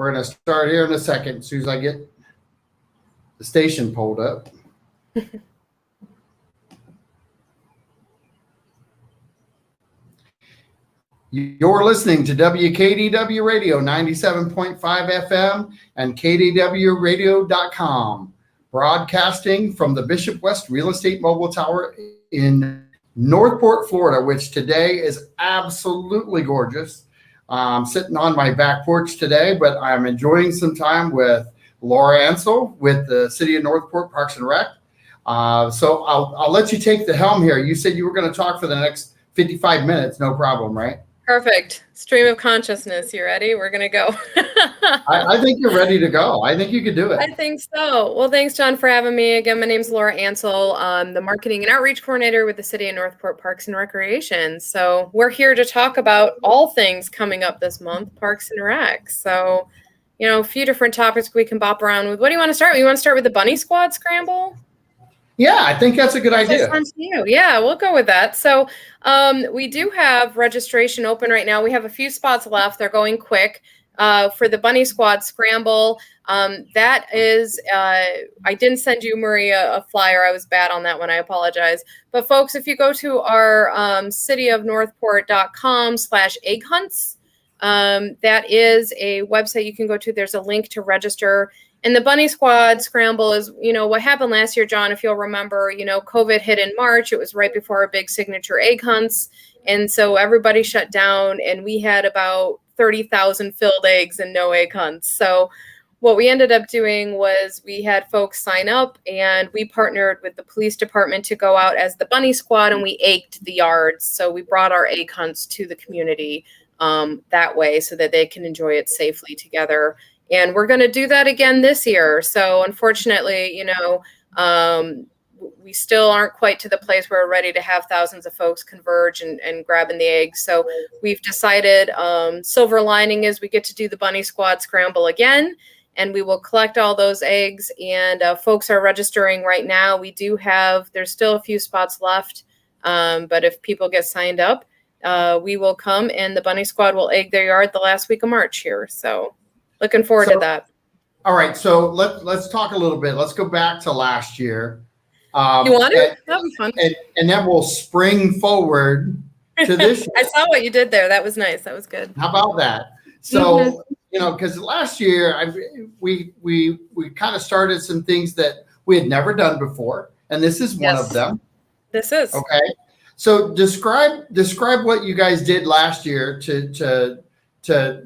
We're going to start here in a second as soon as I get the station pulled up. You're listening to WKDW Radio 97.5 FM and KDWRadio.com, broadcasting from the Bishop West Real Estate Mobile Tower in Northport, Florida, which today is absolutely gorgeous. I'm sitting on my back porch today, but I'm enjoying some time with Laura Ensel with the City of Northport Parks and Rec. So I'll let you take the helm here. You said you were going to talk for the next 55 minutes. No problem, right? Perfect. Stream of consciousness. You ready? We're going to go. I think you're ready to go. I think you could do it. I think so. Well, thanks, John, for having me. Again, my name's Laura Ansel. I'm the Marketing and Outreach Coordinator with the City of Northport Parks and Recreation. So we're here to talk about all things coming up this month, Parks and Rec. So, you know, a few different topics we can bop around with. What do you want to start with? You want to start with the Bunny Squad Scramble? Yeah, I think that's a good idea. Yeah, we'll go with that. So we do have registration open right now. We have a few spots left. They're going quick for the Bunny Squad Scramble. That is, I didn't send you, Maria, a flyer. I was bad on that one. I apologize. But folks, if you go to our cityofnorthport.com/egg hunts, that is a website you can go to. There's a link to register. And the Bunny Squad Scramble is, you know, what happened last year, John, if you'll remember, you know, COVID hit in March. It was right before our big signature egg hunts. And so everybody shut down and we had about 30,000 filled eggs and no egg hunts. So what we ended up doing was we had folks sign up and we partnered with the police department to go out as the Bunny Squad and we egged the yards. So we brought our egg hunts to the community that way so that they can enjoy it safely together. And we're going to do that again this year. So unfortunately, you know, we still aren't quite to the place where we're ready to have thousands of folks converge and grabbing the eggs. So we've decided silver lining is we get to do the Bunny Squad Scramble again, and we will collect all those eggs. And folks are registering right now. We do have, there's still a few spots left. But if people get signed up, we will come and the Bunny Squad will egg their yard the last week of March here. So looking forward to that. All right. So let's talk a little bit. Let's go back to last year. You want to? That'd be fun. And then we'll spring forward to this year. I saw what you did there. That was nice. That was good. How about that? So, you know, because last year we kind of started some things that we had never done before. And this is one of them. This is. Okay. So describe what you guys did last year to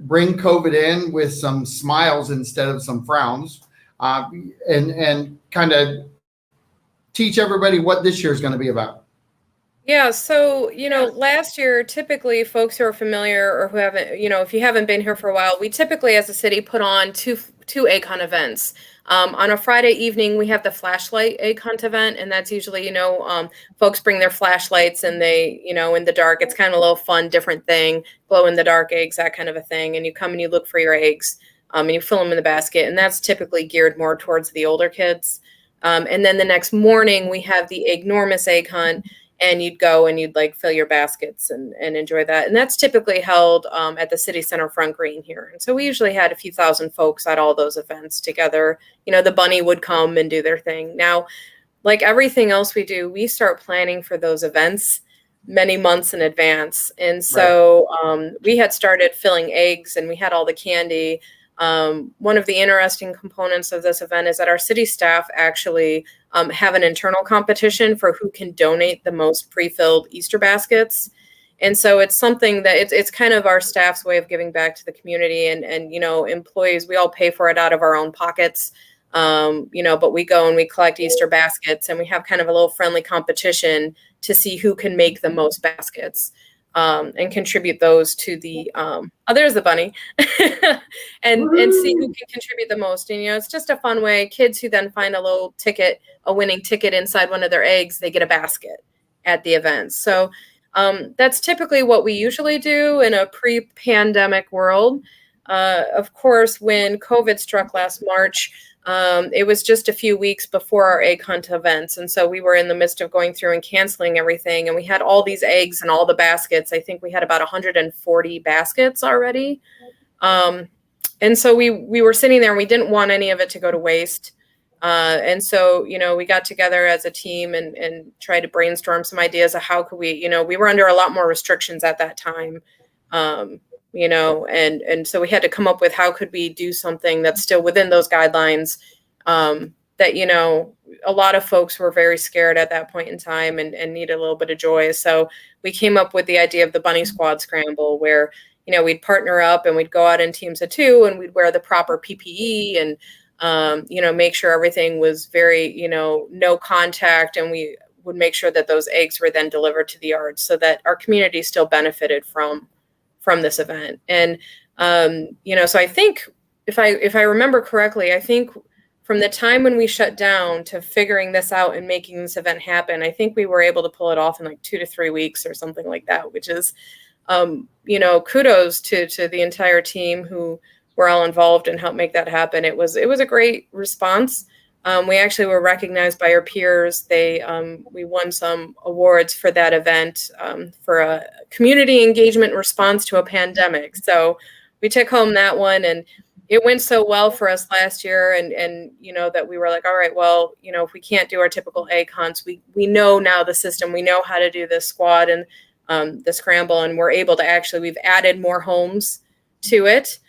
bring COVID in with some smiles instead of some frowns, and kind of teach everybody what this year is going to be about. Yeah. So, you know, last year, typically folks who are familiar or who haven't, you know, if you haven't been here for a while, we typically as a city put on two egg hunt events. On a Friday evening, we have the flashlight egg hunt event, and that's usually, you know, folks bring their flashlights and they, you know, in the dark, it's kind of a little fun, different thing, glow in the dark eggs, that kind of a thing. And you come and you look for your eggs, and you fill them in the basket, and that's typically geared more towards the older kids. And then the next morning, we have the enormous egg hunt, and you'd go and you'd like fill your baskets and enjoy that. And that's typically held at the city center front green here. And so we usually had a few thousand folks at all those events together. You know, the bunny would come and do their thing. Now, like everything else we do, we start planning for those events many months in advance. And so we had started filling eggs and we had all the candy. One of the interesting components of this event is that our city staff actually have an internal competition for who can donate the most pre-filled Easter baskets. And so it's something that it's kind of our staff's way of giving back to the community and you know, employees, we all pay for it out of our own pockets. You know, but we go and we collect Easter baskets and we have kind of a little friendly competition to see who can make the most baskets. And contribute those to the, there's the bunny, and see who can contribute the most. And, you know, it's just a fun way. Kids who then find a little ticket, a winning ticket inside one of their eggs, they get a basket at the event. So that's typically what we usually do in a pre-pandemic world. Of course, when COVID struck last March, it was just a few weeks before our egg hunt events. And so we were in the midst of going through and canceling everything. And we had all these eggs and all the baskets. I think we had about 140 baskets already. And so we were sitting there and we didn't want any of it to go to waste. And so, we got together as a team and tried to brainstorm some ideas of how could we, we were under a lot more restrictions at that time. And so we had to come up with how could we do something that's still within those guidelines, that, a lot of folks were very scared at that point in time and needed a little bit of joy. So we came up with the idea of the Bunny Squad Scramble, where, we'd partner up and we'd go out in teams of 2 and we'd wear the proper PPE and, make sure everything was very, no contact. And we would make sure that those eggs were then delivered to the yard so that our community still benefited from this event. And, so I think if I remember correctly, I think from the time when we shut down to figuring this out and making this event happen, I think we were able to pull it off in like 2 to 3 weeks or something like that, which is, kudos to the entire team who were all involved and helped make that happen. It was a great response. We actually were recognized by our peers. We won some awards for that event, for a community engagement response to a pandemic. So we took home that one, and it went so well for us last year. And that we were like, all right, well, if we can't do our typical egg hunts, we know now the system, we know how to do this squad and the scramble, and we're able to we've added more homes to it.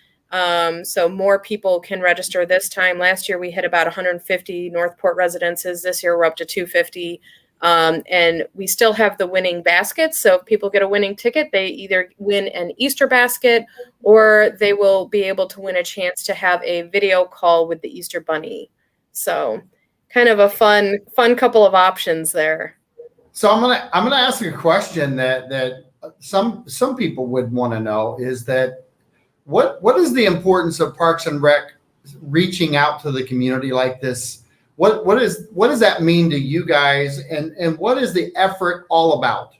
So more people can register this time. Last year we hit about 150 Northport residences. This year we're up to 250. And we still have the winning baskets. So if people get a winning ticket, they either win an Easter basket or they will be able to win a chance to have a video call with the Easter Bunny. So kind of a fun couple of options there. So I'm gonna ask you a question that some people would want to know, is that what is the importance of Parks and Rec reaching out to the community like this? What does that mean to you guys, and what is the effort all about?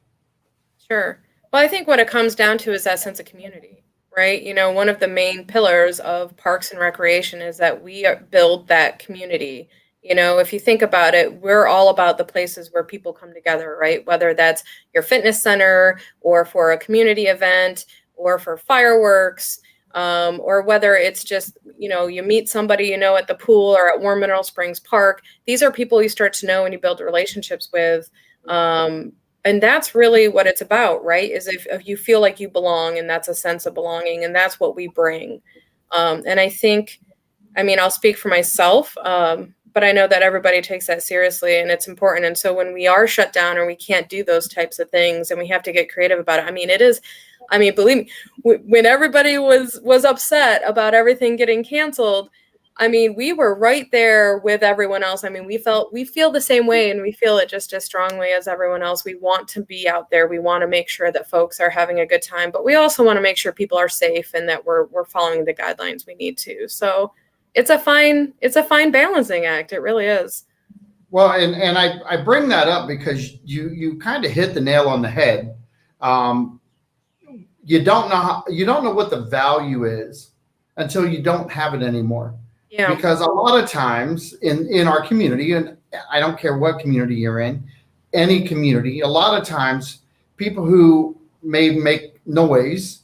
Sure. Well, I think what it comes down to is that sense of community, right? One of the main pillars of Parks and Recreation is that we build that community. If you think about it, we're all about the places where people come together, right? Whether that's your fitness center or for a community event or for fireworks, or whether it's just, you meet somebody, at the pool or at Warm Mineral Springs Park. These are people you start to know and you build relationships with. And that's really what it's about, right? Is if you feel like you belong, and that's a sense of belonging, and that's what we bring. And I think, I'll speak for myself, but I know that everybody takes that seriously and it's important. And so when we are shut down or we can't do those types of things and we have to get creative about it, it is, believe me, when everybody was upset about everything getting canceled, we were right there with everyone else. We feel the same way, and we feel it just as strongly as everyone else. We want to be out there. We want to make sure that folks are having a good time, but we also want to make sure people are safe and that we're following the guidelines we need to. So it's a fine balancing act. It really is. Well, and I bring that up because you kind of hit the nail on the head. You don't know what the value is until you don't have it anymore. Yeah. Because a lot of times in our community, and I don't care what community you're in, any community, a lot of times people who may make noise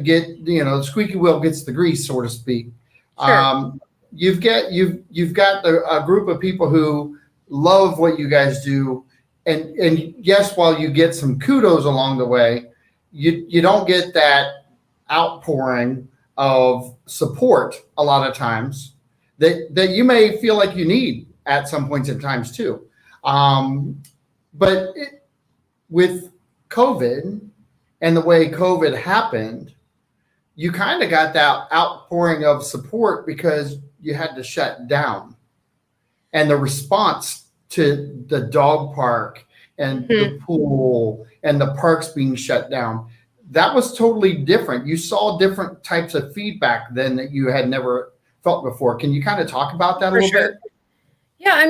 get, the squeaky wheel gets the grease, so to speak. Sure. You've got a group of people who love what you guys do, and yes, while you get some kudos along the way, you don't get that outpouring of support a lot of times that you may feel like you need at some points in times too. But with COVID and the way COVID happened, you kind of got that outpouring of support because you had to shut down. And the response to the dog park and the pool and the parks being shut down, that was totally different. You saw different types of feedback then that you had never felt before. Can you kind of talk about that a little bit? Yeah,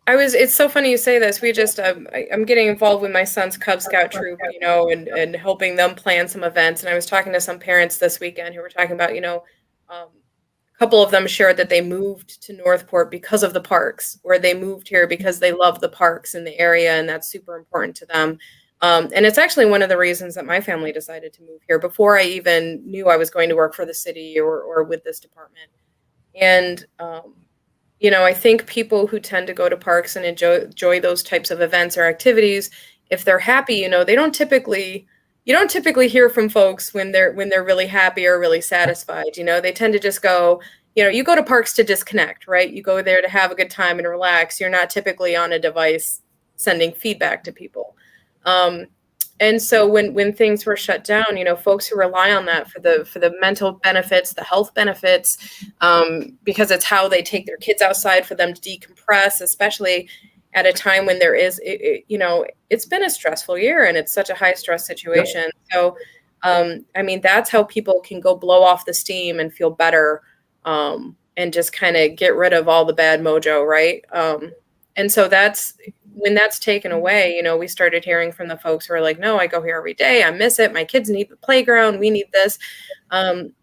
it's so funny you say this. We just, I'm getting involved with my son's Cub Scout troop, and helping them plan some events. And I was talking to some parents this weekend who were talking about, a couple of them shared that they moved to Northport because of the parks, or they moved here because they love the parks in the area, and that's super important to them. And it's actually one of the reasons that my family decided to move here before I even knew I was going to work for the city or with this department. And, I think people who tend to go to parks and enjoy those types of events or activities, if they're happy, they don't typically, you don't typically hear from folks when they're really happy or really satisfied. They tend to just go, you go to parks to disconnect, right? You go there to have a good time and relax. You're not typically on a device sending feedback to people. And so when things were shut down, folks who rely on that for the mental benefits, the health benefits, because it's how they take their kids outside for them to decompress, especially at a time when there is, it's been a stressful year and it's such a high stress situation. Yep. So, that's how people can go blow off the steam and feel better, and just kind of get rid of all the bad mojo, right? And so when that's taken away, we started hearing from the folks who are like, no, I go here every day. I miss it. My kids need the playground. We need this. And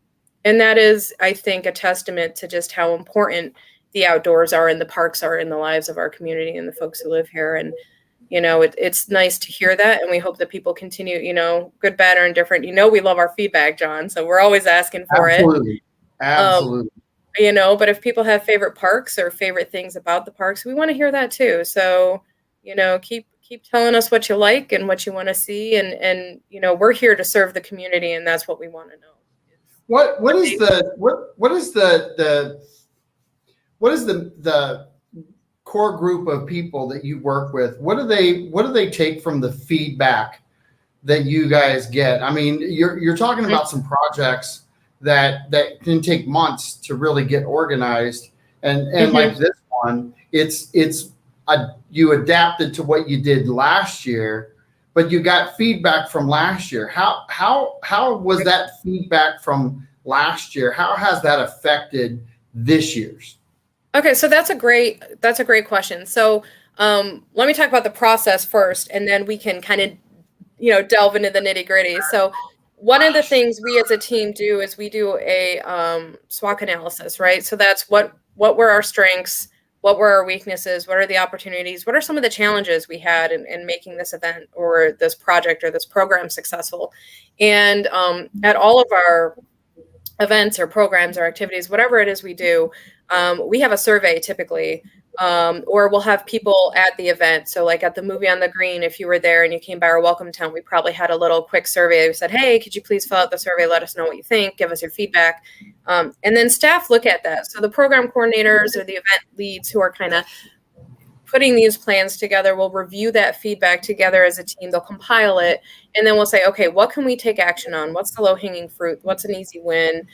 that is, I think, a testament to just how important the outdoors are and the parks are in the lives of our community and the folks who live here. And, it's nice to hear that. And we hope that people continue, good, bad, or indifferent. We love our feedback, John. So we're always asking for it. Absolutely. But if people have favorite parks or favorite things about the parks, we want to hear that too. So, keep telling us what you like and what you want to see. And we're here to serve the community, and that's what we want to know. What is the core group of people that you work with? What do they take from the feedback that you guys get? I mean, you're talking about some projects that can take months to really get organized, and like this one, you adapted to what you did last year, but you got feedback from last year. How was that feedback from last year? How has that affected this year's? Okay, so that's a great question. So let me talk about the process first, and then we can kind of delve into the nitty gritty. So one of the things we as a team do is we do a SWOT analysis, right? So that's what were our strengths, what were our weaknesses, what are the opportunities, what are some of the challenges we had in making this event or this project or this program successful. And at all of our events or programs or activities, whatever it is we do, we have a survey typically, or we'll have people at the event. So like at the Movie on the Green, if you were there and you came by our welcome tent, we probably had a little quick survey. We said, hey, could you please fill out the survey? Let us know what you think. Give us your feedback. And then staff look at that. So the program coordinators or the event leads who are kind of putting these plans together will review that feedback together as a team. They'll compile it, and then we'll say, okay, what can we take action on? What's the low-hanging fruit? What's an easy win?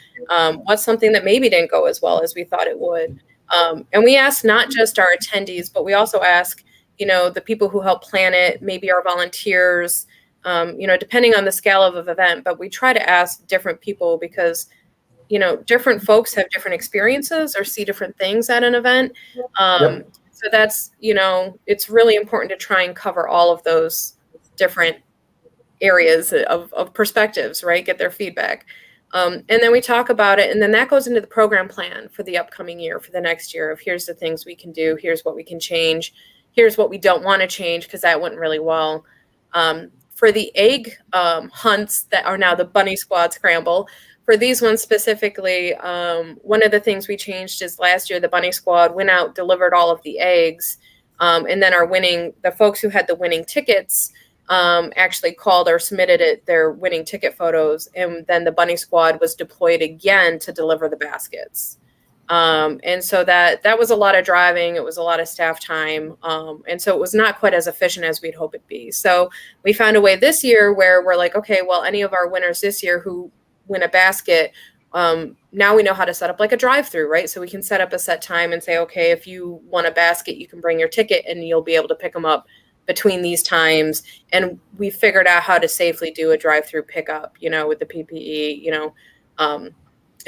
What's something that maybe didn't go as well as we thought it would? And we ask not just our attendees, but we also ask, the people who help plan it, maybe our volunteers, depending on the scale of an event. But we try to ask different people because, different folks have different experiences or see different things at an event. Yep. So that's, it's really important to try and cover all of those different areas of perspectives, right? Get their feedback. And then we talk about it, and then that goes into the program plan for the upcoming year, for the next year of here's the things we can do, here's what we can change, here's what we don't want to change because that went really well. For the egg hunts that are now the Bunny Squad Scramble, for these ones specifically, one of the things we changed is last year the Bunny Squad went out, delivered all of the eggs, and then the folks who had the winning tickets actually called or submitted their winning ticket photos, and then the Bunny Squad was deployed again to deliver the baskets. And so that was a lot of driving. It was a lot of staff time. And so it was not quite as efficient as we'd hope it'd be. So we found a way this year where we're like, okay, well, any of our winners this year who win a basket, now we know how to set up like a drive-through, right? So we can set up a set time and say, okay, if you won a basket, you can bring your ticket and you'll be able to pick them up between these times. And we figured out how to safely do a drive-through pickup, with the PPE,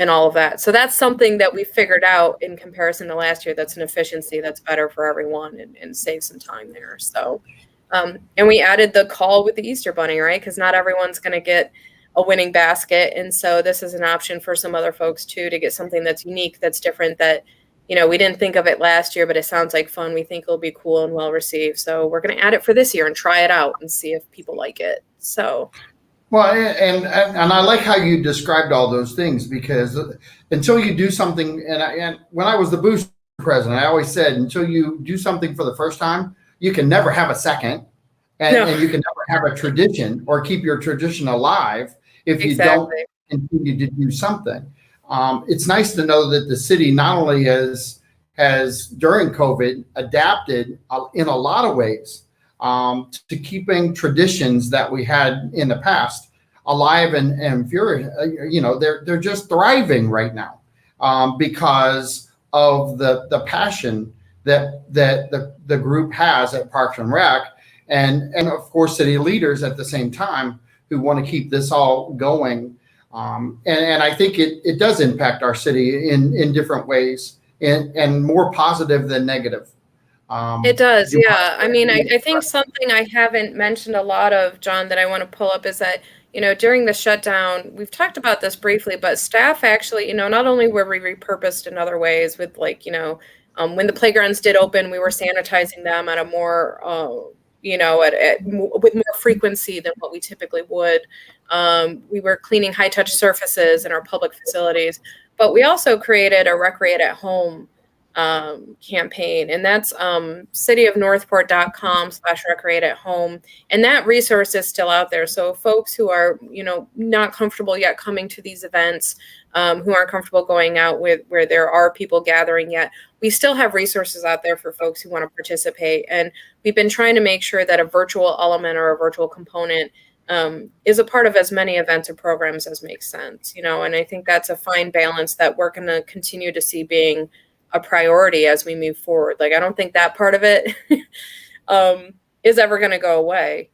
and all of that. So that's something that we figured out in comparison to last year. That's an efficiency that's better for everyone and save some time there. So, and we added the call with the Easter Bunny, right? Because not everyone's going to get a winning basket. And so this is an option for some other folks too, to get something that's unique, that's different, that, we didn't think of it last year, but it sounds like fun. We think it'll be cool and well received. So we're going to add it for this year and try it out and see if people like it. So. Well, and I like how you described all those things, because until you do something, and when I was the booster president, I always said, until you do something for the first time, you can never have a second, and you can never have a tradition or keep your tradition alive if you don't continue to do something. It's nice to know that the city not only has during COVID adapted in a lot of ways to keeping traditions that we had in the past alive and furious. They're just thriving right now because of the passion that the group has at Parks and Rec, and of course city leaders at the same time who want to keep this all going. And I think it does impact our city in different ways, and more positive than negative. It does, yeah. I mean, I think something I haven't mentioned a lot of, John, that I want to pull up is that, during the shutdown, we've talked about this briefly, but staff actually, not only were we repurposed in other ways with when the playgrounds did open, we were sanitizing them at a more, with more frequency than what we typically would. We were cleaning high touch surfaces in our public facilities, but we also created a Recreate at Home campaign, and that's cityofnorthport.com/recreate at home, and that resource is still out there. So folks who are not comfortable yet coming to these events, who aren't comfortable going out where there are people gathering yet, we still have resources out there for folks who want to participate. And we've been trying to make sure that a virtual element or a virtual component is a part of as many events or programs as makes sense, and I think that's a fine balance that we're going to continue to see being a priority as we move forward. Like, I don't think that part of it is ever going to go away,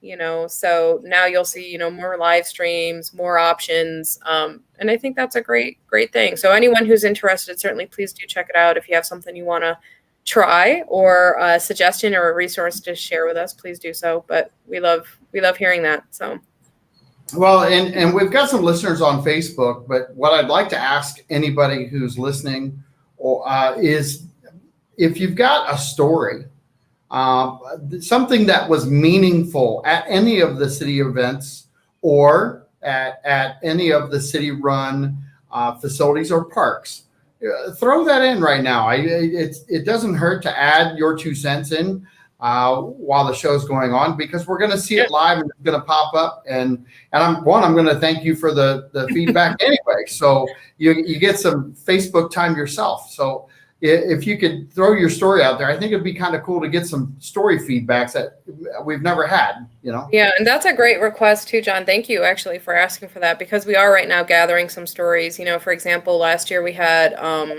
so now you'll see, more live streams, more options. And I think that's a great thing. So anyone who's interested, certainly please do check it out. If you have something you want to try, or a suggestion or a resource to share with us, please do so. But we love hearing that. So. Well, and we've got some listeners on Facebook, but what I'd like to ask anybody who's listening is, if you've got a story, something that was meaningful at any of the city events or at any of the city-run facilities or parks, throw that in right now. It doesn't hurt to add your 2 cents in while the show's going on, because we're going to see it live and it's going to pop up. And I'm going to thank you for the feedback anyway. So you get some Facebook time yourself. So if you could throw your story out there, I think it'd be kind of cool to get some story feedbacks that we've never had, Yeah, and that's a great request too, John. Thank you actually for asking for that, because we are right now gathering some stories. For example, last year we had,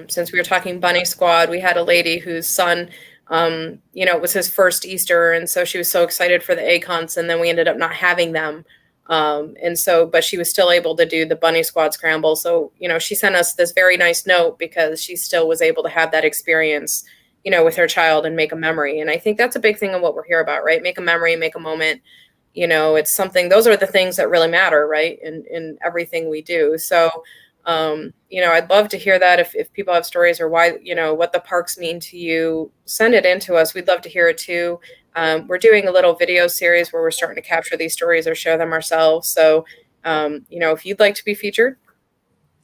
since we were talking Bunny Squad, we had a lady whose son, it was his first Easter, and so she was so excited for the egg hunts, and then we ended up not having them. But she was still able to do the Bunny Squad scramble. So, she sent us this very nice note because she still was able to have that experience, with her child and make a memory. And I think that's a big thing of what we're here about, right? Make a memory, make a moment. It's something, those are the things that really matter, right? In everything we do. So, I'd love to hear that if people have stories, or why, what the parks mean to you, send it in to us. We'd love to hear it too. We're doing a little video series where we're starting to capture these stories or share them ourselves. So, if you'd like to be featured,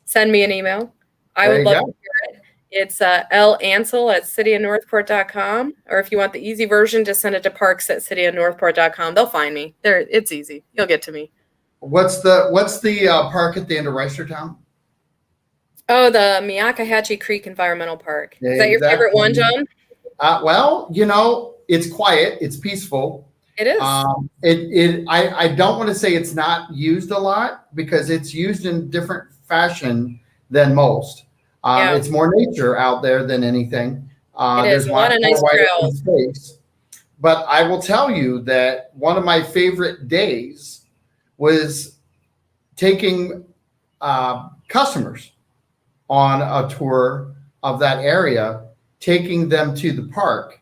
send me an email. I would love to hear it. It's lansel@cityofnorthport.com. Or if you want the easy version, just send it to parks@cityofnorthport.com. They'll find me. It's easy. You'll get to me. What's the park at the end of Reisterstown? Oh, the Miakahatchee Creek Environmental Park. Is that your favorite one, John? Well, it's quiet. It's peaceful. It is. I don't want to say it's not used a lot, because it's used in different fashion than most. It's more nature out there than anything. There's a lot of nice trails. Space. But I will tell you that one of my favorite days was taking customers on a tour of that area, taking them to the park,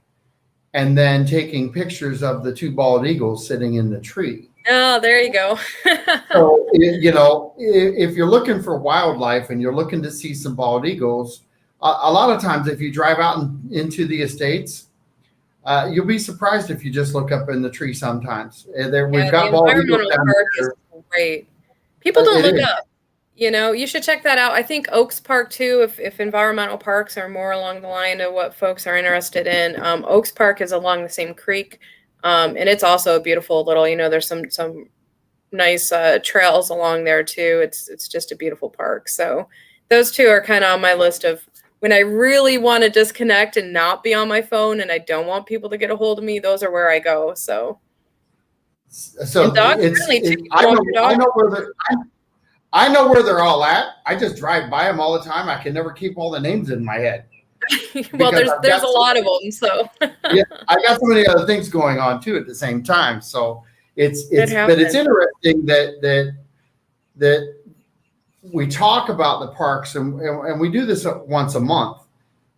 and then taking pictures of the 2 bald eagles sitting in the tree. Oh, there you go. So, if you're looking for wildlife and you're looking to see some bald eagles, a lot of times if you drive out into the estates, you'll be surprised if you just look up in the tree sometimes. We've Yeah, the got bald eagles environmental down park is there. great. People don't It look is. up. You should check that out. I think Oaks Park too, if environmental parks are more along the line of what folks are interested in. Oaks Park is along the same creek. And it's also a beautiful little, there's some nice trails along there too. It's just a beautiful park. So those two are kind of on my list of when I really want to disconnect and not be on my phone and I don't want people to get a hold of me, those are where I go. So and So dog friendly too. You can walk your dog. I know where they're all at. I just drive by them all the time. I can never keep all the names in my head. Well, Because there's a lot of them, so yeah, I got so many other things going on too at the same time. So it but it's happens. interesting that we talk about the parks and we do this once a month,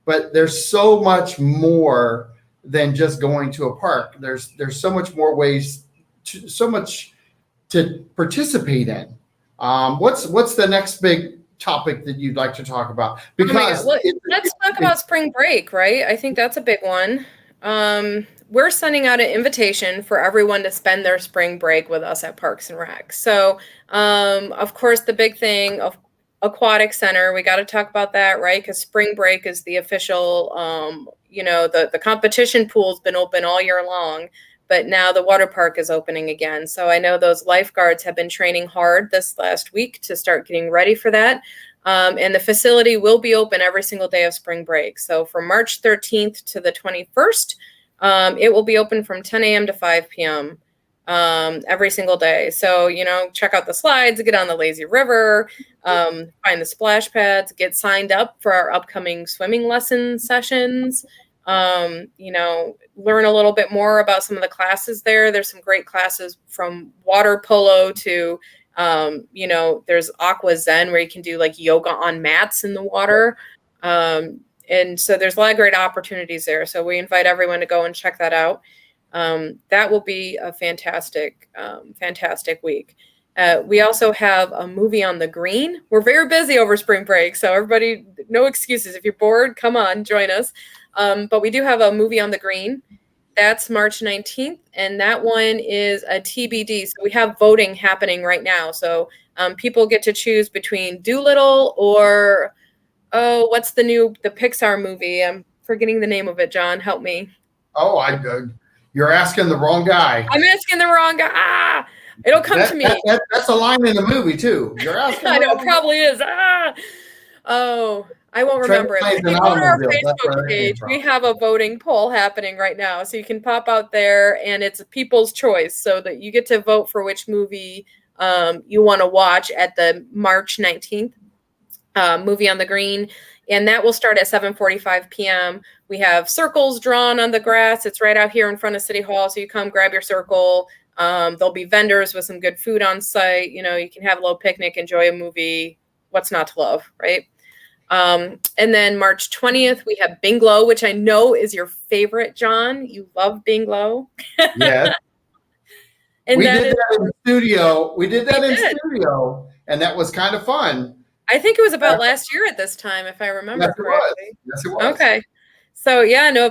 but there's so much more than just going to a park. There's so much more ways so much to participate in. What's the next big topic that you'd like to talk about? Oh my Because God. Let's talk about spring break, right? I think that's a big one. We're sending out an invitation for everyone to spend their spring break with us at Parks and Rec. So, of course, the big thing of Aquatic Center, we got to talk about that, right? Because spring break is the official, the competition pool's been open all year long, but now the water park is opening again. So I know those lifeguards have been training hard this last week to start getting ready for that. And the facility will be open every single day of spring break. So from March 13th to the 21st, it will be open from 10 a.m. to 5 p.m. Every single day. So, check out the slides, get on the lazy river, find the splash pads, get signed up for our upcoming swimming lesson sessions. Learn a little bit more about some of the classes there. There's some great classes from water polo to there's Aqua Zen where you can do like yoga on mats in the water. And so there's a lot of great opportunities there. So we invite everyone to go and check that out. That will be a fantastic week. We also have a movie on the green. We're very busy over spring break. So everybody, no excuses. If you're bored, come on, join us. But we do have a movie on the green. That's March 19th, and that one is a TBD. So we have voting happening right now. So people get to choose between Doolittle or, what's the Pixar movie? I'm forgetting the name of it, John. Help me. Oh, you're asking the wrong guy. I'm asking the wrong guy. Ah, it'll come to me. That's a line in the movie, too. You're asking I know, it probably is. Oh, I won't remember it. If you go to our Facebook page, we have a voting poll happening right now. So you can pop out there and it's people's choice so that you get to vote for which movie you want to watch at the March 19th movie on the green. And that will start at 7:45 p.m. We have circles drawn on the grass. It's right out here in front of City Hall. So you come grab your circle. There'll be vendors with some good food on site. You can have a little picnic, enjoy a movie. What's not to love, right? And then March 20th, we have Binglow, which I know is your favorite, John. You love Binglow. Yeah. We did that in studio, and that was kind of fun. I think it was about last year at this time, if I remember correctly. Yes, it was. Okay. So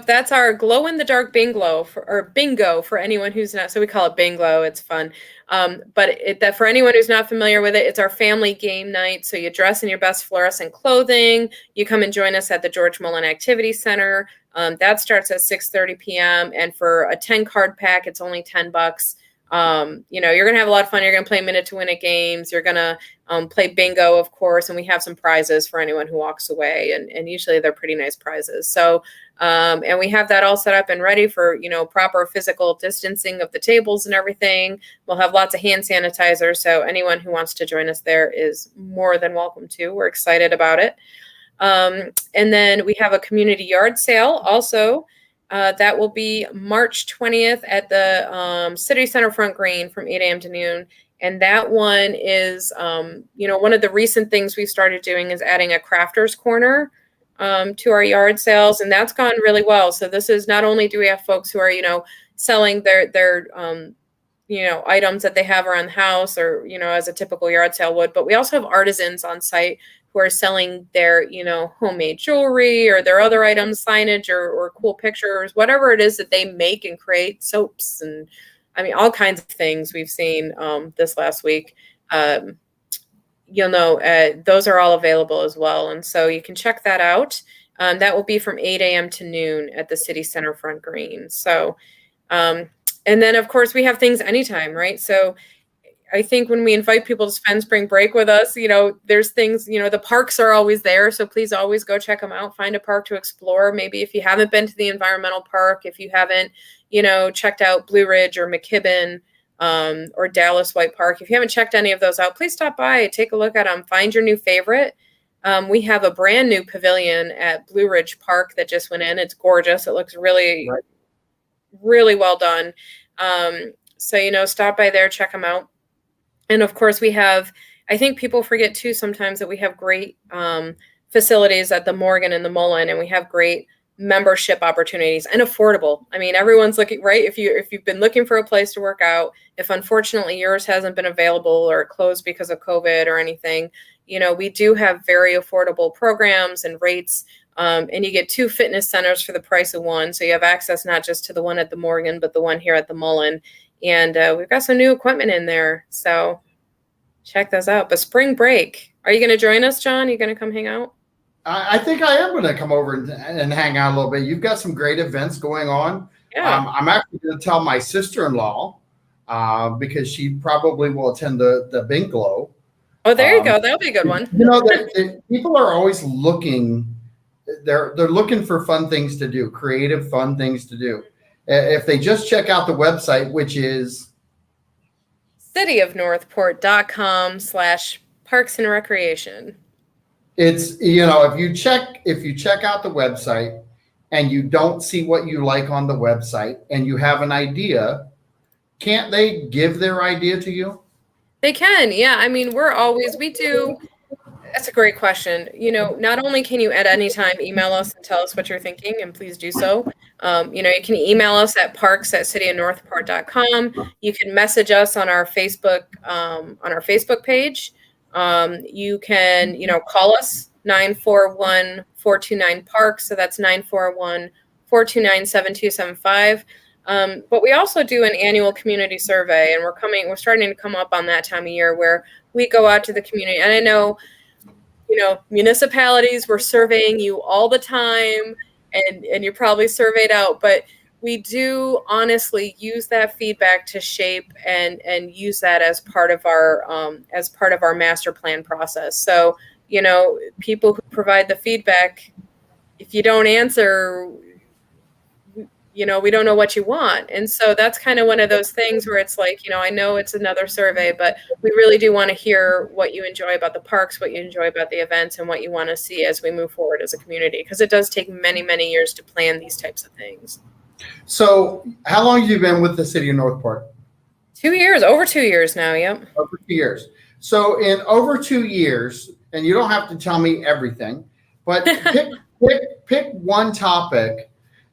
that's our glow in the dark bingo for anyone who's not. So we call it Binglow. It's fun. But that for anyone who's not familiar with it, it's our family game night. So you dress in your best fluorescent clothing. You come and join us at the George Mullen Activity Center. That starts at 6:30 p.m. And for a 10-card pack, it's only $10. You're going to have a lot of fun. You're going to play minute to win it games. You're going to play bingo, of course, and we have some prizes for anyone who walks away, and usually they're pretty nice prizes. So, and we have that all set up and ready for, proper physical distancing of the tables and everything. We'll have lots of hand sanitizer. So anyone who wants to join us there is more than welcome to. We're excited about it. And then we have a community yard sale also. That will be March 20th at the City Center Front Green from 8 a.m. to noon. And that one is, one of the recent things we started doing is adding a crafter's corner to our yard sales. And that's gone really well. So this is not only do we have folks who are, selling their items that they have around the house or, as a typical yard sale would, but we also have artisans on site who are selling their, homemade jewelry or their other items, signage or cool pictures, whatever it is that they make and create, soaps and I mean, all kinds of things we've seen this last week. Um, those are all available as well. And so you can check that out. That will be from 8 a.m. to noon at the City Center Front Green. So, and then of course we have things anytime, right? So I think when we invite people to spend spring break with us, there's things, the parks are always there. So please always go check them out. Find a park to explore. Maybe if you haven't been to the environmental park, if you haven't, checked out Blue Ridge or McKibben, or Dallas White Park. If you haven't checked any of those out, please stop by, take a look at them, find your new favorite. We have a brand new pavilion at Blue Ridge Park that just went in. It's gorgeous. It looks really, really well done. So, stop by there, check them out. And of course we have, I think people forget too sometimes that we have great facilities at the Morgan and the Mullen, and we have great membership opportunities and affordable. I mean, everyone's looking, right? If you've been looking for a place to work out, if unfortunately yours hasn't been available or closed because of COVID or anything, we do have very affordable programs and rates. And you get 2 fitness centers for the price of one. So you have access not just to the one at the Morgan, but the one here at the Mullen. And we've got some new equipment in there. So check those out. But spring break, are you going to join us, John? Are you going to come hang out? I think I am going to come over and hang out a little bit. You've got some great events going on. Yeah. I'm actually going to tell my sister-in-law because she probably will attend the Bing Glow. Oh, there you go. That'll be a good one. People are always looking. They're looking for fun things to do, creative, fun things to do. If they just check out the website, which is cityofnorthport.com/parks and recreation. It's, if you check out the website and you don't see what you like on the website and you have an idea, can't they give their idea to you? They can. Yeah. I mean, we do. That's a great question. Not only can you at any time email us and tell us what you're thinking, and please do so. You can email us at parks@cityofnorthport.com. You can message us on our Facebook page. You can, call us 941-429-PARKS. So that's 941-429-7275. But we also do an annual community survey, and we're starting to come up on that time of year where we go out to the community. And I know, municipalities, we're surveying you all the time and you're probably surveyed out, but we do honestly use that feedback to shape and use that as part of our master plan process. So, people who provide the feedback, if you don't answer, we don't know what you want. And so that's kind of one of those things where it's like, I know it's another survey, but we really do want to hear what you enjoy about the parks, what you enjoy about the events, and what you want to see as we move forward as a community, because it does take many, many years to plan these types of things. So how long have you been with the city of Northport? 2 years, over 2 years now. Yep. Over 2 years. So in over 2 years, and you don't have to tell me everything, but pick one topic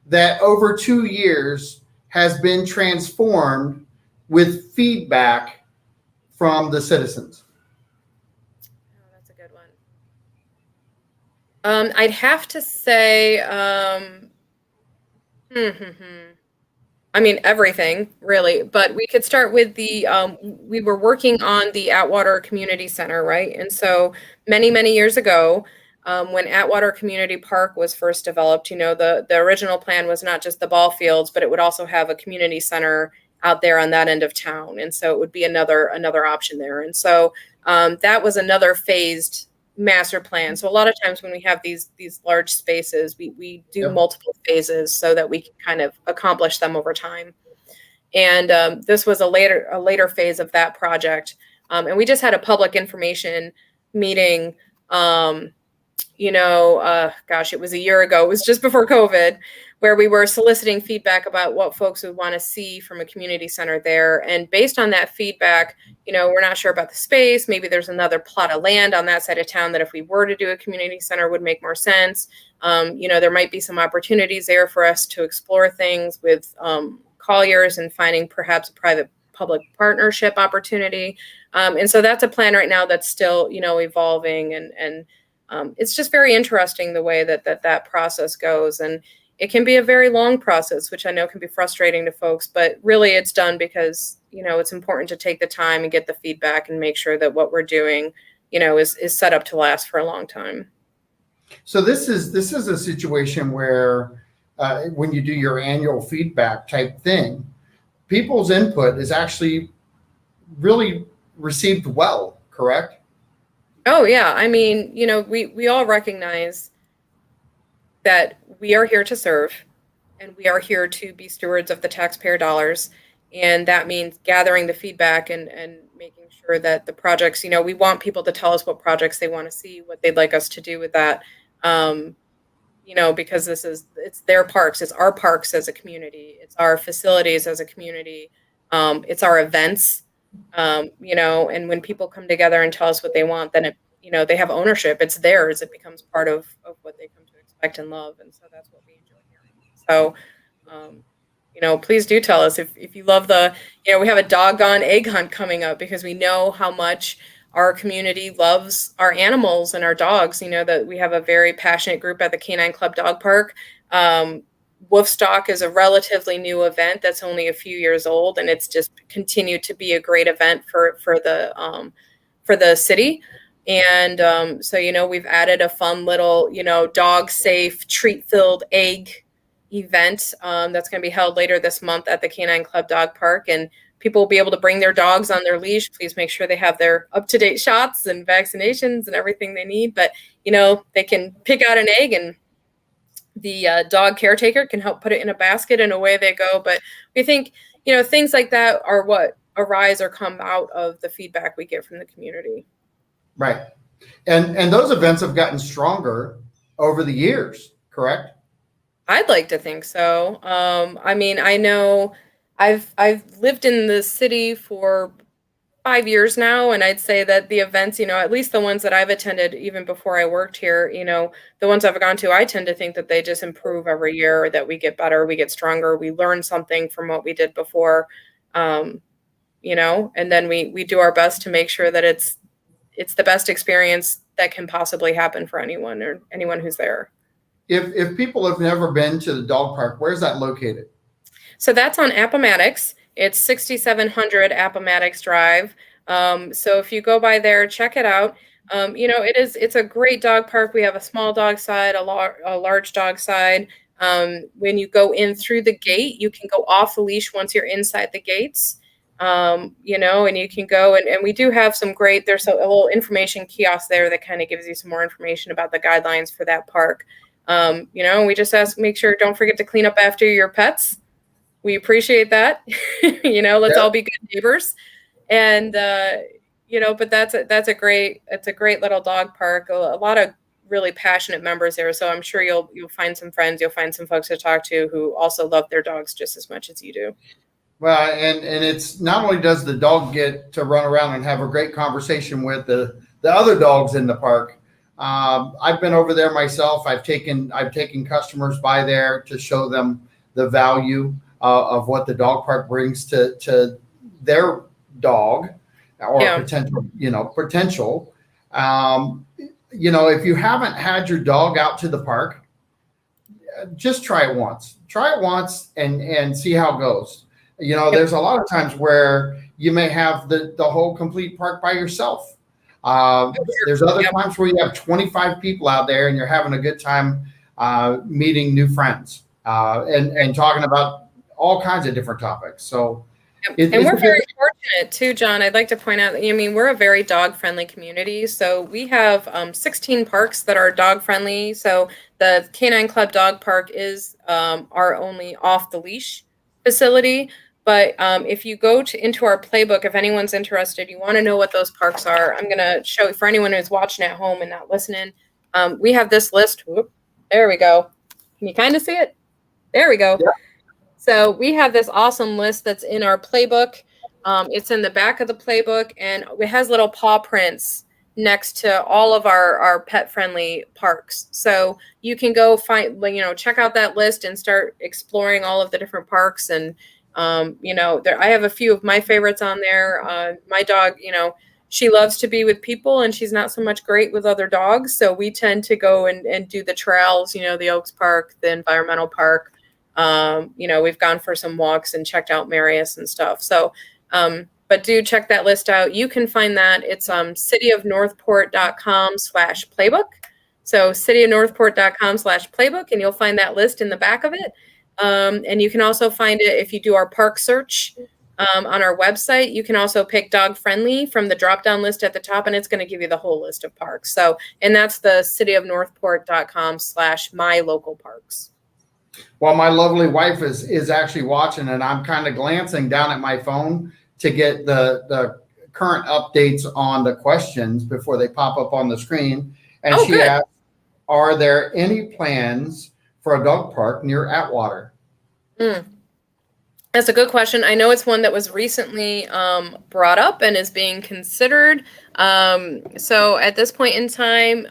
that over 2 years has been transformed with feedback from the citizens. Oh, that's a good one. I'd have to say, I mean, everything really, but we could start with we were working on the Atwater Community Center, right? And so many, many years ago, when Atwater Community Park was first developed, the original plan was not just the ball fields, but it would also have a community center out there on that end of town. And so it would be another option there. And so that was another phased master plan. So a lot of times when we have these large spaces, we do multiple phases so that we can kind of accomplish them over time. And this was a later phase of that project. And we just had a public information meeting, it was a year ago. It was just before COVID, where we were soliciting feedback about what folks would want to see from a community center there. And based on that feedback, we're not sure about the space. Maybe there's another plot of land on that side of town that if we were to do a community center would make more sense. There might be some opportunities there for us to explore things with Colliers and finding perhaps a private-public partnership opportunity. And so that's a plan right now that's still, evolving and it's just very interesting the way that process goes. And it can be a very long process, which I know can be frustrating to folks, but really it's done because, it's important to take the time and get the feedback and make sure that what we're doing, is set up to last for a long time. So this is a situation where when you do your annual feedback type thing, people's input is actually really received well, correct? Oh yeah. I mean, we all recognize that we are here to serve and we are here to be stewards of the taxpayer dollars. And that means gathering the feedback and making sure that the projects, we want people to tell us what projects they want to see, what they'd like us to do with that. Because it's their parks, it's our parks as a community, it's our facilities as a community, it's our events, and when people come together and tell us what they want, then they have ownership, it's theirs, it becomes part of what they come to expect and love. And so that's what we enjoy hearing. So, please do tell us if you love we have a doggone egg hunt coming up because we know how much our community loves our animals and our dogs. That we have a very passionate group at the Canine Club Dog Park. Wolfstock is a relatively new event that's only a few years old, and it's just continued to be a great event for the city. And so we've added a fun little dog safe treat filled egg event that's going to be held later this month at the Canine Club Dog Park, and people will be able to bring their dogs on their leash. Please make sure they have their up-to-date shots and vaccinations and everything they need. But, they can pick out an egg and the dog caretaker can help put it in a basket and away they go. But we think, things like that are what arise or come out of the feedback we get from the community. Right. And those events have gotten stronger over the years, correct? I'd like to think so. I mean, I know I've lived in the city for 5 years now, and I'd say that the events, at least the ones that I've attended even before I worked here, the ones I've gone to, I tend to think that they just improve every year, that we get better, we get stronger, we learn something from what we did before, and then we do our best to make sure that it's the best experience that can possibly happen for anyone or anyone who's there. If people have never been to the dog park, where's that located? So that's on Appomattox. It's 6700 Appomattox Drive. So if you go by there, check it out. It's a great dog park. We have a small dog side, a large dog side. When you go in through the gate, you can go off the leash once you're inside the gates. And you can go and we do have there's a little information kiosk there that kind of gives you some more information about the guidelines for that park. We just make sure, don't forget to clean up after your pets. We appreciate that. Let's all be good neighbors. And, but it's a great little dog park. A lot of really passionate members there. So I'm sure you'll find some friends, you'll find some folks to talk to who also love their dogs just as much as you do. Well, and it's not only does the dog get to run around and have a great conversation with the other dogs in the park. I've been over there myself. I've taken customers by there to show them the value of what the dog park brings to their dog or potential. If you haven't had your dog out to the park, just try it once. Try it once and see how it goes. There's a lot of times where you may have the whole complete park by yourself. There's other times where you have 25 people out there and you're having a good time meeting new friends and talking about all kinds of different topics. So, and we're very fortunate too, John. I'd like to point out, we're a very dog-friendly community. So we have 16 parks that are dog-friendly. So the Canine Club Dog Park is our only off-the-leash facility. But if you go into our playbook, if anyone's interested, you want to know what those parks are, I'm going to show for anyone who's watching at home and not listening. We have this list. Whoop, there we go. Can you kind of see it? There we go. Yeah. So we have this awesome list that's in our playbook. It's in the back of the playbook, and it has little paw prints next to all of our pet-friendly parks. So you can go check out that list and start exploring all of the different parks. And I have a few of my favorites on there. My dog, she loves to be with people and she's not so much great with other dogs. So we tend to go and do the trails, the Oaks Park, the environmental park. We've gone for some walks and checked out Marius and stuff. So, but do check that list out. You can find that. It's cityofnorthport.com/playbook. So cityofnorthport.com/playbook, and you'll find that list in the back of it. And you can also find it if you do our park search on our website. You can also pick dog friendly from the drop down list at the top, and it's going to give you the whole list of parks. So, and that's the cityofnorthport.com/my-local-parks. Well, my lovely wife is actually watching, and I'm kind of glancing down at my phone to get the current updates on the questions before they pop up on the screen. And she good. asked, are there any plans for a dog park near Atwater? That's a good question. I know it's one that was recently brought up and is being considered. So at this point in time,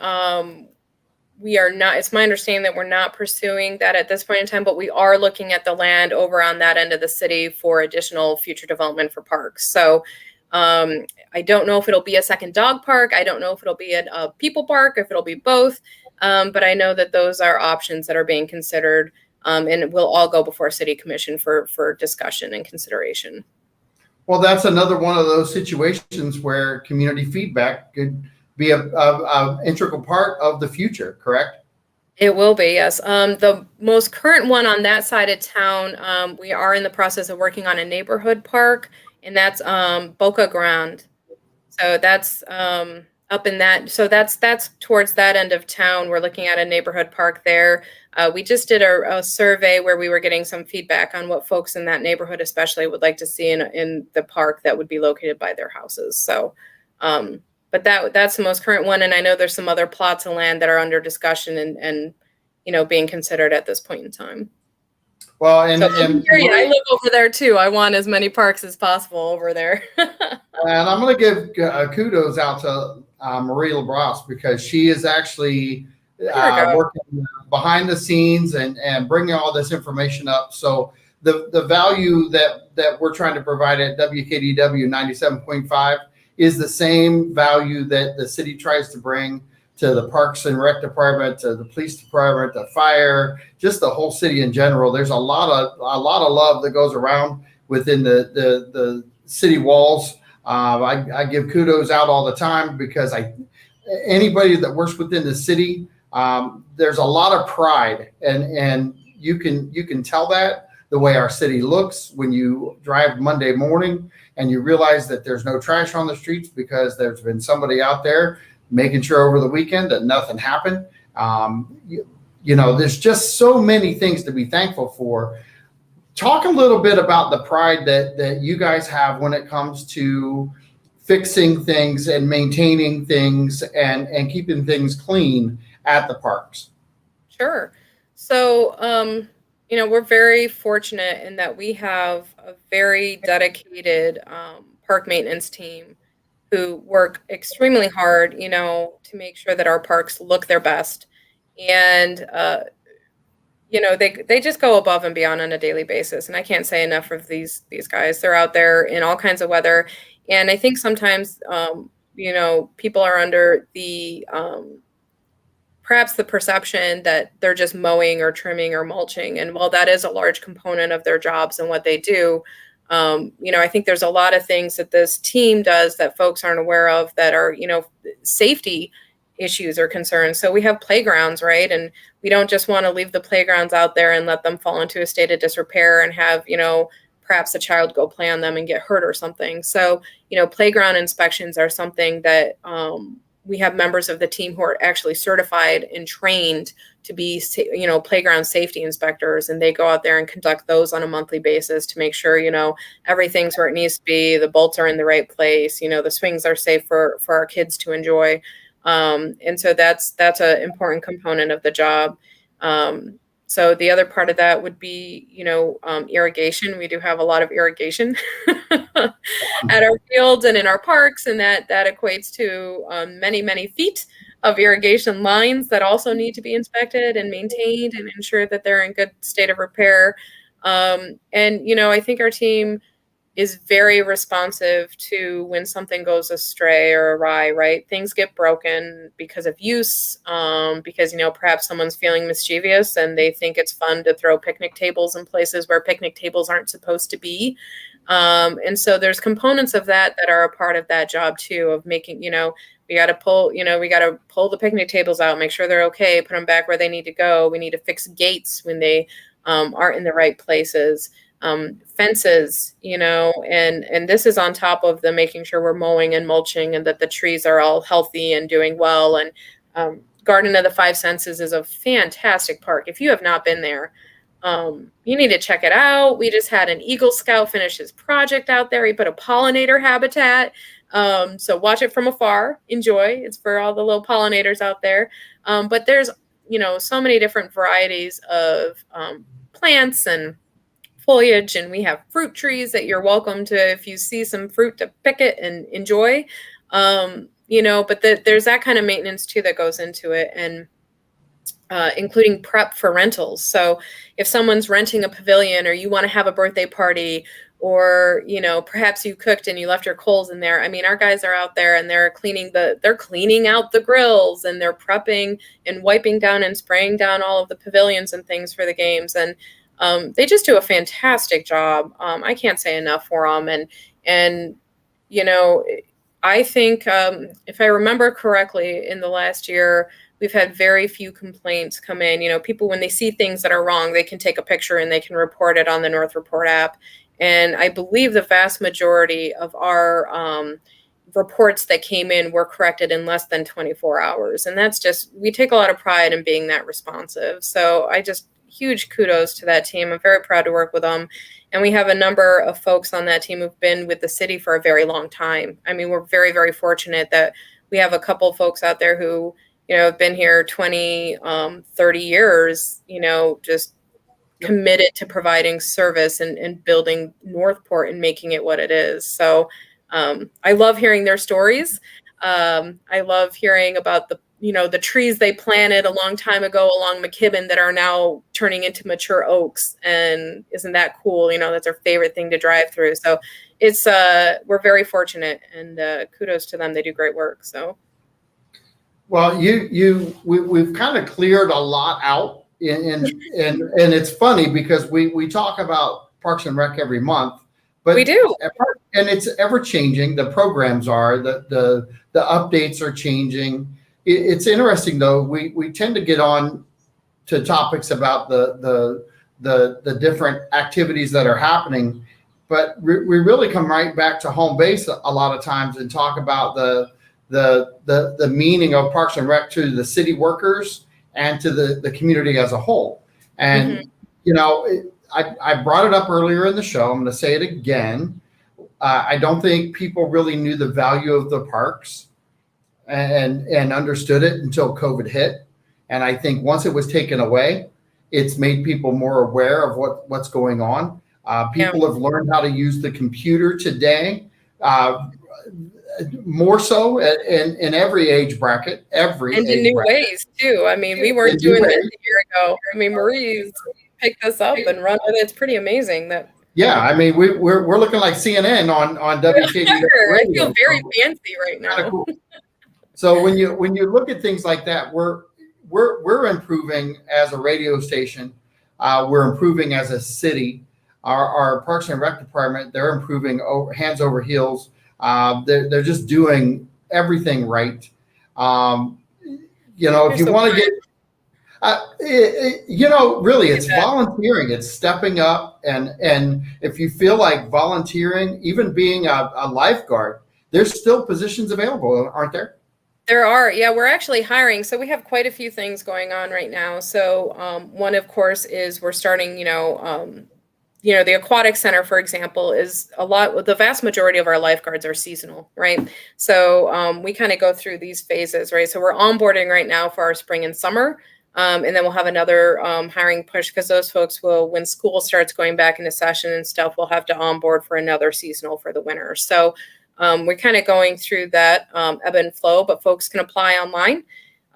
we are not, it's my understanding that we're not pursuing that at this point in time, but we are looking at the land over on that end of the city for additional future development for parks. So I don't know if it'll be a second dog park. I don't know if it'll be a people park, if it'll be both. But I know that those are options that are being considered, and we'll all go before City Commission for discussion and consideration. Well, that's another one of those situations where community feedback could be a integral part of the future, correct? It will be, yes. The most current one on that side of town, we are in the process of working on a neighborhood park, and that's Boca Grande. So that's up in that. So that's towards that end of town. We're looking at a neighborhood park there. We just did a survey where we were getting some feedback on what folks in that neighborhood especially would like to see in the park that would be located by their houses. So, but that's the most current one. And I know there's some other plots of land that are under discussion and being considered at this point in time. Well, I live over there too. I want as many parks as possible over there. And I'm going to give kudos out to Marie LaBrosse, because she is actually working behind the scenes and bringing all this information up. So the value that we're trying to provide at WKDW 97.5 is the same value that the city tries to bring to the Parks and Rec Department, to the police department, the fire, just the whole city in general. There's a lot of love that goes around within the city walls. I give kudos out all the time, because anybody that works within the city, there's a lot of pride, and you can tell that the way our city looks when you drive Monday morning and you realize that there's no trash on the streets because there's been somebody out there making sure over the weekend that nothing happened. There's just so many things to be thankful for. Talk a little bit about the pride that you guys have when it comes to fixing things and maintaining things and keeping things clean at the parks. Sure. So, we're very fortunate in that we have a very dedicated park maintenance team who work extremely hard, to make sure that our parks look their best. And, they just go above and beyond on a daily basis. And I can't say enough of these guys. They're out there in all kinds of weather. And I think sometimes, people are under the, perhaps the perception that they're just mowing or trimming or mulching. And while that is a large component of their jobs and what they do, I think there's a lot of things that this team does that folks aren't aware of that are, safety issues or concerns. So we have playgrounds, right? And we don't just want to leave the playgrounds out there and let them fall into a state of disrepair and have, perhaps a child go play on them and get hurt or something. So, playground inspections are something that we have members of the team who are actually certified and trained to be, playground safety inspectors. And they go out there and conduct those on a monthly basis to make sure, everything's where it needs to be. The bolts are in the right place. The swings are safe for our kids to enjoy. And so that's an important component of the job. So the other part of that would be, irrigation. We do have a lot of irrigation at our fields and in our parks, and that equates to many, many feet of irrigation lines that also need to be inspected and maintained and ensure that they're in good state of repair. And I think our team is very responsive to when something goes astray or awry, right? Things get broken because of use, because, perhaps someone's feeling mischievous and they think it's fun to throw picnic tables in places where picnic tables aren't supposed to be. And so there's components of that are a part of that job too, of making, we got to pull the picnic tables out, make sure they're okay, put them back where they need to go. We need to fix gates when they aren't in the right places. Fences, and this is on top of the making sure we're mowing and mulching and that the trees are all healthy and doing well. And Garden of the Five Senses is a fantastic park. If you have not been there, you need to check it out. We just had an Eagle Scout finish his project out there. He put a pollinator habitat. So watch it from afar. Enjoy. It's for all the little pollinators out there. But there's, so many different varieties of plants and foliage, and we have fruit trees that you're welcome to, if you see some fruit, to pick it and enjoy. But there's that kind of maintenance too that goes into it, and including prep for rentals. So if someone's renting a pavilion, or you want to have a birthday party, or perhaps you cooked and you left your coals in there. I mean, our guys are out there and they're cleaning out the grills, and they're prepping and wiping down and spraying down all of the pavilions and things for the games. And they just do a fantastic job. I can't say enough for them. And I think if I remember correctly, in the last year, we've had very few complaints come in. People, when they see things that are wrong, they can take a picture and they can report it on the North Report app. And I believe the vast majority of our reports that came in were corrected in less than 24 hours. And we take a lot of pride in being that responsive. So huge kudos to that team. I'm very proud to work with them. And we have a number of folks on that team who've been with the city for a very long time. I mean, we're very, very fortunate that we have a couple of folks out there who, have been here 20, 30 years, just committed to providing service and building Northport and making it what it is. So I love hearing their stories. I love hearing about the trees they planted a long time ago along McKibben that are now turning into mature oaks. And isn't that cool? That's our favorite thing to drive through. So it's, we're very fortunate, and kudos to them. They do great work. So. Well, we've kind of cleared a lot out, and it's funny because we talk about Parks and Rec every month, but we do, and it's ever changing. The programs are, the updates are changing. It's interesting though. We tend to get on to topics about the different activities that are happening, but we really come right back to home base a lot of times and talk about the meaning of Parks and Rec to the city workers and to the community as a whole. And I brought it up earlier in the show. I'm going to say it again. I don't think people really knew the value of the parks and understood it until COVID hit. And I think once it was taken away, it's made people more aware of what's going on. People have learned how to use the computer today, more so in every age bracket, and in new ways too. I mean, we weren't doing this a year ago. I mean, Marie's picked us up and run with it. It's pretty amazing that. Yeah, I mean, we're looking like CNN on WKBW. I feel very fancy right now. Cool. So when you look at things like that, we're improving as a radio station. We're improving as a city. Our Parks and Rec department, they're improving hands over heels. They're just doing everything right. If you want to get, really, it's volunteering. It's stepping up, and if you feel like volunteering, even being a lifeguard, there's still positions available, aren't there? There are. Yeah, we're actually hiring. So we have quite a few things going on right now. So one, of course, is we're starting, the aquatic center, for example, is the vast majority of our lifeguards are seasonal, right? So we kind of go through these phases, right? So we're onboarding right now for our spring and summer. And then we'll have another hiring push, because those folks will, when school starts going back into session and stuff, we'll have to onboard for another seasonal for the winter. So we're kind of going through that ebb and flow, but folks can apply online.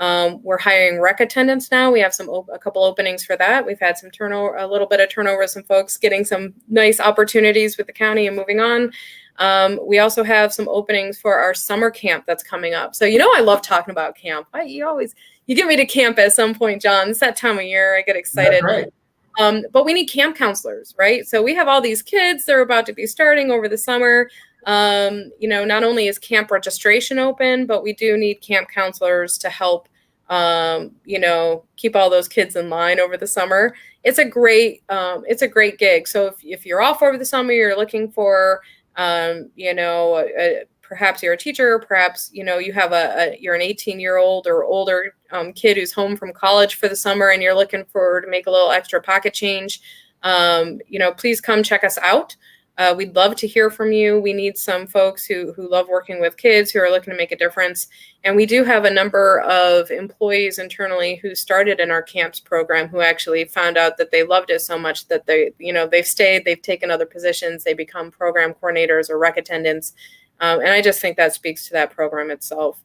We're hiring rec attendants now. We have a couple openings for that. We've had a little bit of turnover, some folks getting some nice opportunities with the county and moving on. We also have some openings for our summer camp that's coming up. So, I love talking about camp. You get me to camp at some point, John. It's that time of year. I get excited. That's right. But we need camp counselors, right? So we have all these kids. They're about to be starting over the summer. Not only is camp registration open, but we do need camp counselors to help, keep all those kids in line over the summer. It's a great gig. So if you're off over the summer, you're looking for, perhaps you're a teacher, perhaps, you're an 18-year-old or older kid who's home from college for the summer and you're looking to make a little extra pocket change, please come check us out. We'd love to hear from you. We need some folks who love working with kids, who are looking to make a difference. And we do have a number of employees internally who started in our camps program who actually found out that they loved it so much that they've stayed, they've taken other positions, they become program coordinators or rec attendants. And I just think that speaks to that program itself.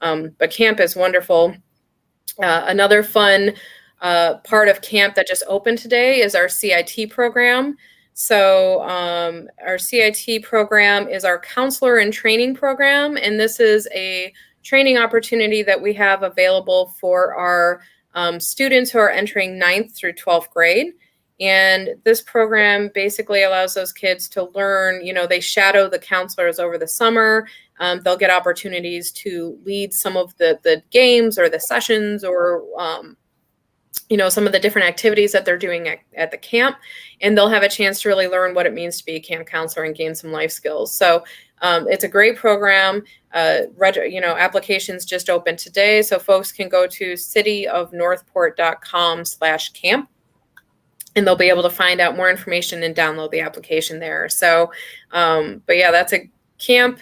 But camp is wonderful. Another fun part of camp that just opened today is our CIT program. So our CIT program is our counselor and training program, and this is a training opportunity that we have available for our students who are entering 9th through 12th grade. And this program basically allows those kids to learn, they shadow the counselors over the summer. They'll get opportunities to lead some of the games or the sessions or some of the different activities that they're doing at the camp, and they'll have a chance to really learn what it means to be a camp counselor and gain some life skills. So it's a great program. Applications just opened today, so folks can go to cityofnorthport.com/camp, and they'll be able to find out more information and download the application there. So, but yeah, that's a camp.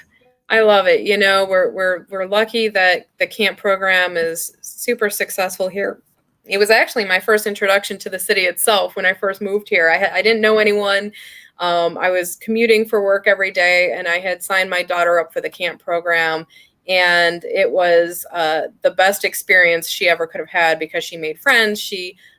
I love it. We're lucky that the camp program is super successful here. It was actually my first introduction to the city itself when I first moved here. I didn't know anyone. I was commuting for work every day, and I had signed my daughter up for the camp program. And it was the best experience she ever could have had because she made friends.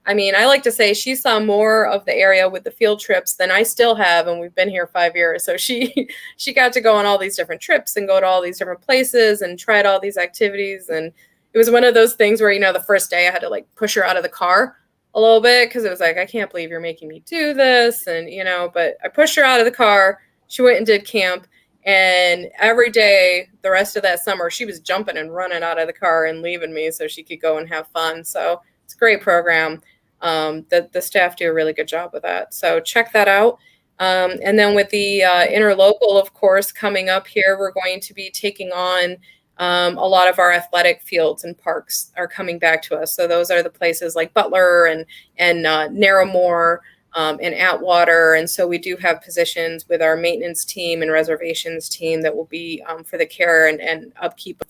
I like to say she saw more of the area with the field trips than I still have, and we've been here 5 years. So she got to go on all these different trips and go to all these different places and tried all these activities. And it was one of those things where, the first day I had to push her out of the car a little bit because it was I can't believe you're making me do this. And, but I pushed her out of the car. She went and did camp. And every day, the rest of that summer, she was jumping and running out of the car and leaving me so she could go and have fun. So it's a great program. The staff do a really good job with that. So check that out. And then with the interlocal, of course, coming up here, we're going to be taking on a lot of our athletic fields and parks are coming back to us. So those are the places like Butler and Narramore and Atwater. And so we do have positions with our maintenance team and reservations team that will be for the care and upkeep of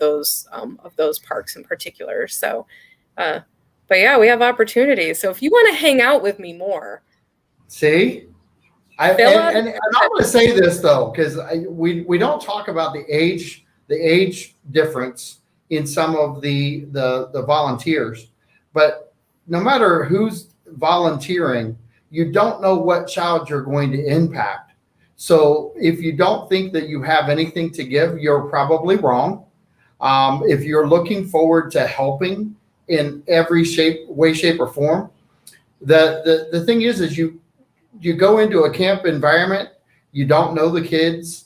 those parks in particular. So, but yeah, we have opportunities. So if you want to hang out with me more. See? And I'm going to say this, though, because we don't talk about the age difference in some of the volunteers, but no matter who's volunteering, you don't know what child you're going to impact. So if you don't think that you have anything to give, you're probably wrong. If you're looking forward to helping in every way, shape, or form, the thing is you go into a camp environment, you don't know the kids.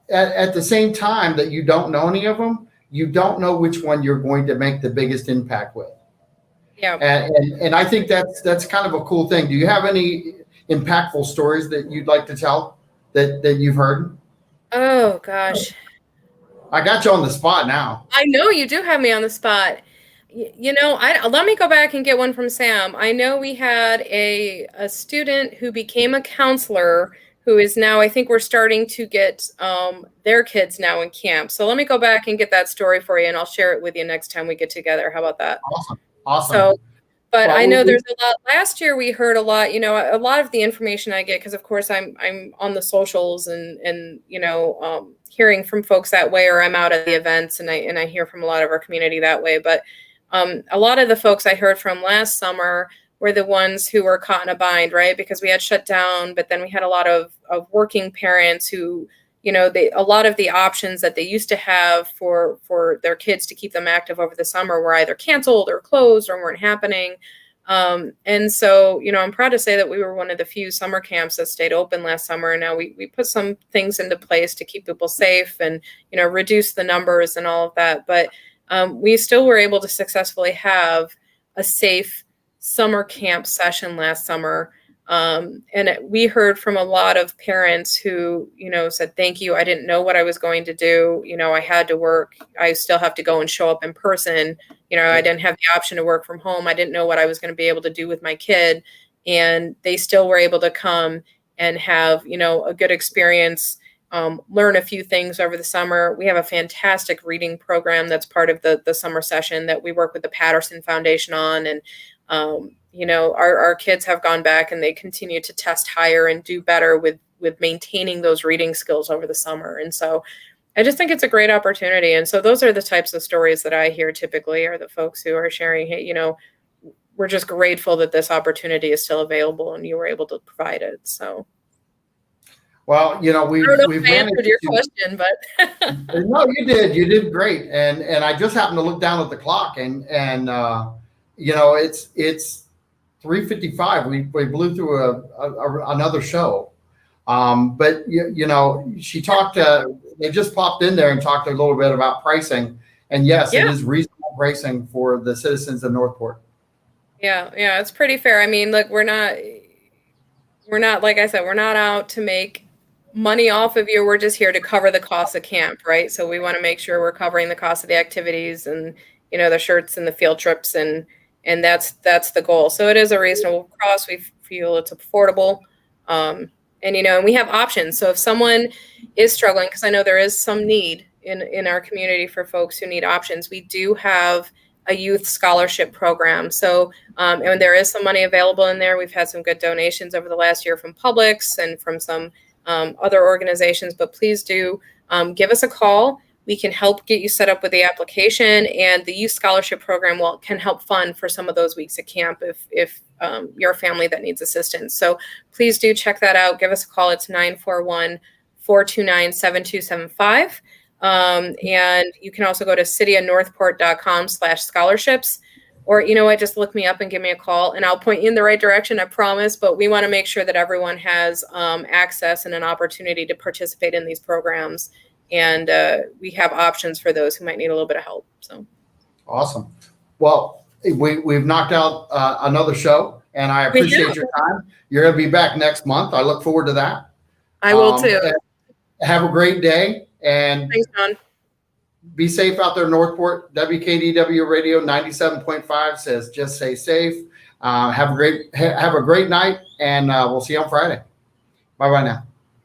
At the same time that you don't know any of them, you don't know which one you're going to make the biggest impact with. Yeah. And I think that's kind of a cool thing. Do you have any impactful stories that you'd like to tell that you've heard? Oh, gosh. I got you on the spot now. I know you do have me on the spot. Let me go back and get one from Sam. I know we had a student who became a counselor who is now, I think we're starting to get their kids now in camp. So let me go back and get that story for you, and I'll share it with you next time we get together. How about that? Awesome. So But Well, I know there's a lot. Last year we heard a lot, a lot of the information I get, because of course I'm on the socials and hearing from folks that way, or I'm out at the events and I hear from a lot of our community that way. But a lot of the folks I heard from last summer were the ones who were caught in a bind, right? Because we had shut down, but then we had a lot of working parents who, a lot of the options that they used to have for their kids to keep them active over the summer were either canceled or closed or weren't happening. And so, I'm proud to say that we were one of the few summer camps that stayed open last summer. Now we put some things into place to keep people safe and, reduce the numbers and all of that. But we still were able to successfully have a safe summer camp session last summer. We heard from a lot of parents who, said, thank you. I didn't know what I was going to do. I had to work. I still have to go and show up in person. I didn't have the option to work from home. I didn't know what I was going to be able to do with my kid. And they still were able to come and have, a good experience, learn a few things over the summer. We have a fantastic reading program that's part of the summer session that we work with the Patterson Foundation on. And our kids have gone back and they continue to test higher and do better with maintaining those reading skills over the summer. And so I just think it's a great opportunity. And so those are the types of stories that I hear typically, are the folks who are sharing, hey, we're just grateful that this opportunity is still available and you were able to provide it. So. Well, I don't know if I answered your question, but no, you did. You did great. And I just happened to look down at the clock and it's 3:55. We blew through another show. But she talked. They just popped in there and talked a little bit about pricing. And yes, It is reasonable pricing for the citizens of Northport. Yeah, it's pretty fair. I mean, look, we're not, like I said, we're not out to make money off of you. We're just here to cover the cost of camp, right? So we want to make sure we're covering the cost of the activities and, the shirts and the field trips, and that's the goal. So it is a reasonable cost. We feel it's affordable. And we have options. So if someone is struggling, because I know there is some need in our community for folks who need options, we do have a youth scholarship program. So, and there is some money available in there. We've had some good donations over the last year from Publix and from some other organizations, but please do give us a call. We can help get you set up with the application, and the youth scholarship program can help fund for some of those weeks at camp if you're a family that needs assistance. So please do check that out. Give us a call. It's 941-429-7275. And you can also go to cityofnorthport.com/scholarships, or just look me up and give me a call and I'll point you in the right direction, I promise. But we want to make sure that everyone has access and an opportunity to participate in these programs. And we have options for those who might need a little bit of help. So awesome. Well, we've knocked out another show, and I appreciate your time. You're going to be back next month. I look forward to that. I will too. Have a great day, and thanks, John. Be safe out there in Northport. WKDW Radio 97.5 says just stay safe. Have a great night, and we'll see you on Friday. Bye now.